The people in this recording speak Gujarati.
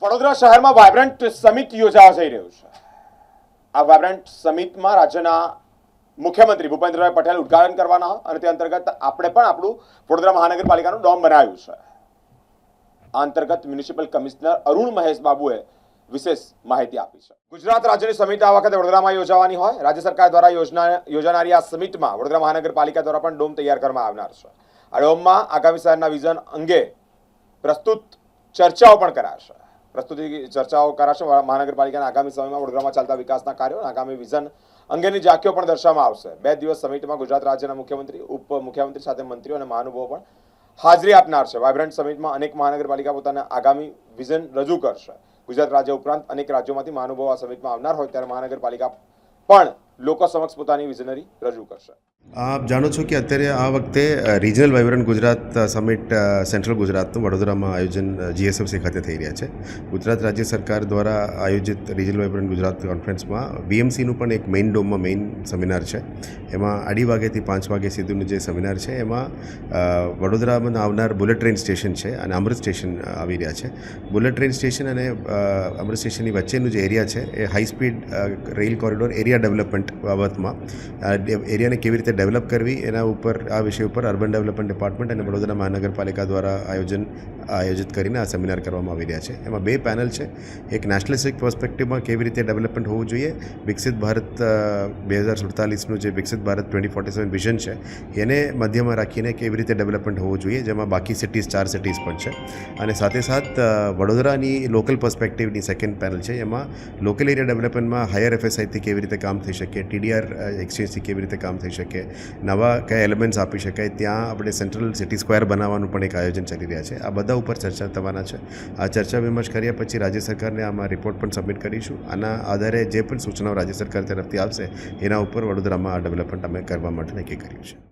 વડોદરા શહેરમાં વાયબ્રન્ટ સમિટ યોજાવા જઈ રહ્યું છે। આ વાયબ્રન્ટ સમિટમાં રાજ્યના મુખ્યમંત્રી ભૂપેન્દ્રભાઈ પટેલ ઉદ્ઘાટન કરવાના અને તે અંતર્ગત આપણે પણ આપણું વડોદરા મહાનગરપાલિકાનું ડોમ બનાવ્યું છે। આ અંતર્ગત મ્યુનિસિપલ કમિશનર અરુણ મહેશ બાબુએ વિશેષ માહિતી આપી છે। ગુજરાત રાજ્યની સમિટ આ વખતે વડોદરામાં યોજાવાની હોય। રાજ્ય સરકાર દ્વારા યોજાનારી આ સમિટમાં વડોદરા મહાનગરપાલિકા દ્વારા પણ ડોમ તૈયાર કરવામાં આવનાર છે। આ ડોમમાં આગામી શહેરના વિઝન અંગે પ્રસ્તુત ચર્ચાઓ પણ કરાશે। પ્રસ્તુતિ ચર્ચાઓ કરાશે। મહાનગરપાલિકાના આગામી સમયમાં વડોદરામાં ચાલતા વિકાસના કાર્યો અને આગામી વિઝન અંગેની ઝાંખીઓ પણ દર્શાવવામાં આવશે। 2 દિવસ સમિટમાં ગુજરાત રાજ્યના મુખ્યમંત્રી ઉપમુખ્યમંત્રી સાથે મંત્રીઓ અને મહાનુભાવો પણ હાજરી આપનાર છે। વાયબ્રન્ટ સમિટમાં અનેક મહાનગરપાલિકા પોતાના આગામી વિઝન રજૂ કરશે। ગુજરાત રાજ્ય ઉપરાંત અનેક રાજ્યોમાંથી મહાનુભાવો આ સમિટમાં આવનાર હોય ત્યારે મહાનગરપાલિકા પણ લોકો સમક્ષ પોતાની વિઝનરી રજૂ કરશે। આપ જાણો છો કે અત્યારે આ વખતે regional vibrant Gujarat summit central ગુજરાતનું વડોદરામાં આયોજન જીએસએફસી ખાતે થઈ રહ્યા છે। ગુજરાત રાજ્ય સરકાર દ્વારા આયોજિત રિજનલ વાઇબ્રન્ટ ગુજરાત કોન્ફરન્સમાં બીએમસીનું પણ એક મેઇન ડોમમાં મેઇન સેમિનાર છે। એમાં 2:30 વાગ્યાથી 5 વાગ્યા સુધીનું જે સેમિનાર છે એમાં વડોદરામાં આવનાર બુલેટ ટ્રેન સ્ટેશન છે અને અમૃત સ્ટેશન આવી રહ્યા છે। બુલેટ ટ્રેન સ્ટેશન અને અમૃત સ્ટેશનની વચ્ચેનું જે એરિયા છે એ high speed rail corridor area development બાબતમાં એરિયાને કેવી રીતે ડેવલપ કરવી એના ઉપર આ વિષય ઉપર અર્બન ડેવલપમેન્ટ ડિપાર્ટમેન્ટ અને વડોદરા મહાનગરપાલિકા દ્વારા આયોજિત કરીને આ સેમિનાર કરવામાં આવી રહ્યા છે। એમાં 2 પેનલ છે। એક નેશનલિસ્ટિક પર્સપેક્ટિવમાં કેવી રીતે ડેવલપમેન્ટ હોવું જોઈએ, વિકસિત ભારત 2047નું જે વિકસિત ભારત 2047 વિઝન છે એને મધ્યમાં રાખીને કેવી રીતે ડેવલપમેન્ટ હોવું જોઈએ, જેમાં બાકી સિટીઝ 4 સિટીઝ પણ છે। અને સાથે સાથ વડોદરાની લોકલ પર્સપેક્ટિવની સેકન્ડ પેનલ છે। એમાં લોકલ એરિયા ડેવલપમેન્ટમાં હાયર એફએસઆઈથી કેવી રીતે કામ થઈ શકે, ટીડીઆર એક્સચેન્જથી કેવી રીતે કામ થઈ શકે, નવા કયા એલિમેન્ટ્સ આપી શકાય, ત્યાં આપણે સેન્ટ્રલ સિટી સ્ક્વેર બનાવવાનું પણ એક આયોજન ચાલી રહ્યા છે। આ બધા ઉપર ચર્ચા થવાના છે। આ ચર્ચા વિમર્શ કર્યા પછી રાજ્ય સરકારને આમાં રિપોર્ટ પણ સબમિટ કરીશું। આના આધારે જે પણ સૂચનાઓ રાજ્ય સરકાર તરફથી આવશે એના ઉપર વડોદરામાં આ ડેવલપમેન્ટ અમે કરવા માટે નક્કી કર્યું છે।